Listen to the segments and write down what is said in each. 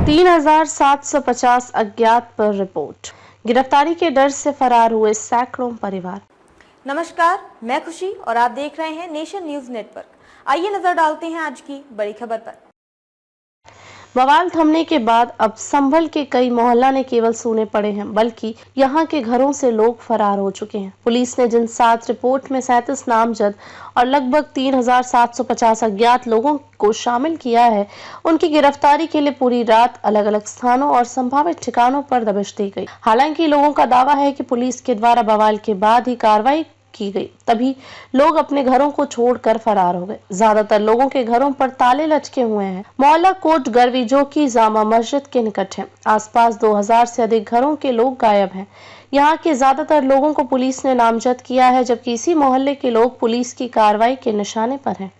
3750 अज्ञात पर रिपोर्ट। गिरफ्तारी के डर से फरार हुए सैकड़ों परिवार। नमस्कार, मैं खुशी और आप देख रहे हैं नेशन न्यूज नेटवर्क। आइए नजर डालते हैं आज की बड़ी खबर पर। बवाल थमने के बाद अब संभल के कई मोहल्ला ने केवल सूने पड़े हैं, बल्कि यहां के घरों से लोग फरार हो चुके हैं। पुलिस ने जिन 7 रिपोर्ट में 37 नामजद और लगभग 3750 अज्ञात लोगों को शामिल किया है, उनकी गिरफ्तारी के लिए पूरी रात अलग अलग स्थानों और संभावित ठिकानों पर दबिश दी गई। हालांकि लोगों का दावा है कि पुलिस के द्वारा बवाल के बाद ही कार्रवाई की गई, तभी लोग अपने घरों को छोड़कर फरार हो गए। ज्यादातर लोगों के घरों पर ताले लटके हुए हैं। मोहल्ला कोट गरवी, जो कि जामा मस्जिद के निकट है, आसपास 2000 से अधिक घरों के लोग गायब हैं। यहाँ के ज्यादातर लोगों को पुलिस ने नामजद किया है, जबकि इसी मोहल्ले के लोग पुलिस की कार्रवाई के निशाने पर हैं।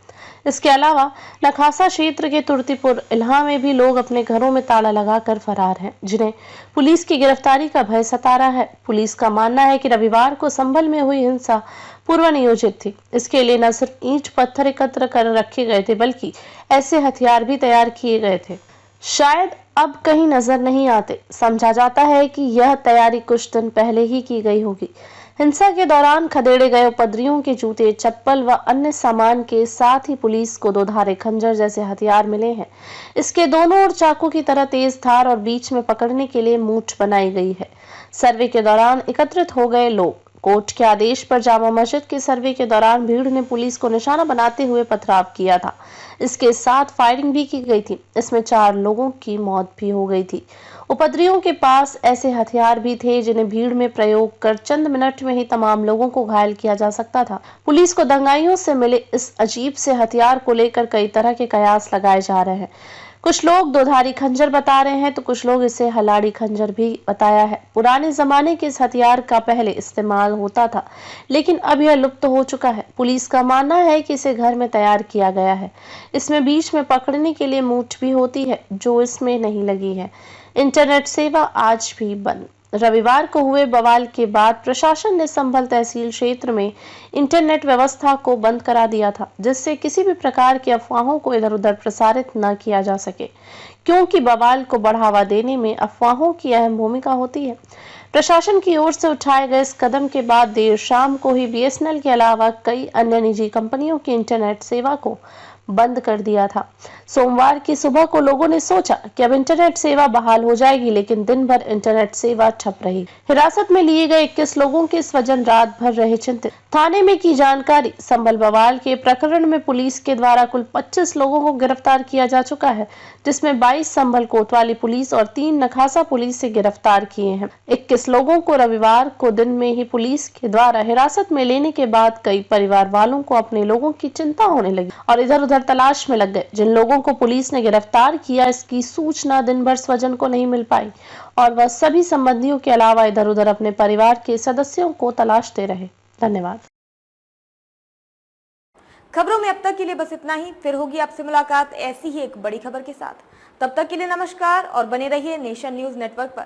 इसके अलावा लखासा क्षेत्र के तुर्तीपुर इल्हा में भी लोग अपने घरों में ताला लगाकर फरार हैं, जिन्हें पुलिस की गिरफ्तारी का भय सता रहा है। पुलिस का मानना है कि रविवार को संभल में हुई हिंसा पूर्व नियोजित थी। इसके लिए न सिर्फ ईंट पत्थर एकत्र कर रखे गए थे, बल्कि ऐसे हथियार भी तैयार किए गए थे शायद अब कहीं नजर नहीं आते। समझा जाता है कि यह तैयारी कुछ दिन पहले ही की गई होगी। हिंसा के दौरान खदेड़े गए उपद्रवियों के जूते, चप्पल व अन्य सामान के साथ ही पुलिस को 2 धारे खंजर जैसे हथियार मिले हैं। इसके दोनों ओर चाकू की तरह तेज धार और बीच में पकड़ने के लिए मूठ बनाई गई है। सर्वे के दौरान एकत्रित हो गए लोग। कोर्ट के आदेश पर जामा मस्जिद के सर्वे के दौरान भीड़ ने पुलिस को निशाना बनाते हुए पथराव किया था। इसके साथ फायरिंग भी की गई थी। इसमें 4 लोगों की मौत भी हो गई थी। उपद्रवियों के पास ऐसे हथियार भी थे जिन्हें भीड़ में प्रयोग कर चंद मिनट में ही तमाम लोगों को घायल किया जा सकता था। पुलिस को दंगाइयों से मिले इस अजीब से हथियार को लेकर कई तरह के कयास लगाए जा रहे हैं। कुछ लोग 2 धारी खंजर बता रहे हैं, तो कुछ लोग इसे हलाड़ी खंजर भी बताया है। पुराने जमाने के इस हथियार का पहले इस्तेमाल होता था, लेकिन अब यह लुप्त हो चुका है। पुलिस का मानना है कि इसे घर में तैयार किया गया है। इसमें बीच में पकड़ने के लिए मूठ भी होती है, जो इसमें नहीं लगी है। इंटरनेट सेवा आज भी बंद। रविवार को हुए बवाल के बाद प्रशासन ने संभल तहसील क्षेत्र में इंटरनेट व्यवस्था को बंद करा दिया था, जिससे किसी भी प्रकार की अफवाहों को इधर उधर प्रसारित न किया जा सके, क्योंकि बवाल को बढ़ावा देने में अफवाहों की अहम भूमिका होती है। प्रशासन की ओर से उठाए गए इस कदम के बाद देर शाम को ही बीएसएनएल के अलावा कई अन्य निजी कंपनियों की इंटरनेट सेवा को बंद कर दिया था। सोमवार की सुबह को लोगों ने सोचा कि अब इंटरनेट सेवा बहाल हो जाएगी, लेकिन दिन भर इंटरनेट सेवा ठप रही। हिरासत में लिए गए 21 लोगों के स्वजन रात भर रहे चिंतित। थाने में की जानकारी, संभल बवाल के प्रकरण में पुलिस के द्वारा कुल 25 लोगों को गिरफ्तार किया जा चुका है, जिसमें 22 संभल कोतवाली पुलिस और 3 नखासा पुलिस से गिरफ्तार किए हैं। 21 लोगों को रविवार को दिन में ही पुलिस के द्वारा हिरासत में लेने के बाद कई परिवार वालों को अपने लोगों की चिंता होने लगी और इधर उधर तलाश में लग गए। जिन लोगों को पुलिस ने गिरफ्तार किया, इसकी सूचना दिन भर स्वजन को नहीं मिल पाई और वह सभी संबंधियों के अलावा इधर उधर अपने परिवार के सदस्यों को तलाशते रहे। धन्यवाद। खबरों में अब तक के लिए बस इतना ही। फिर होगी आपसे मुलाकात ऐसी ही एक बड़ी खबर के साथ। तब तक के लिए नमस्कार और बने रहिए नेशन न्यूज नेटवर्क पर।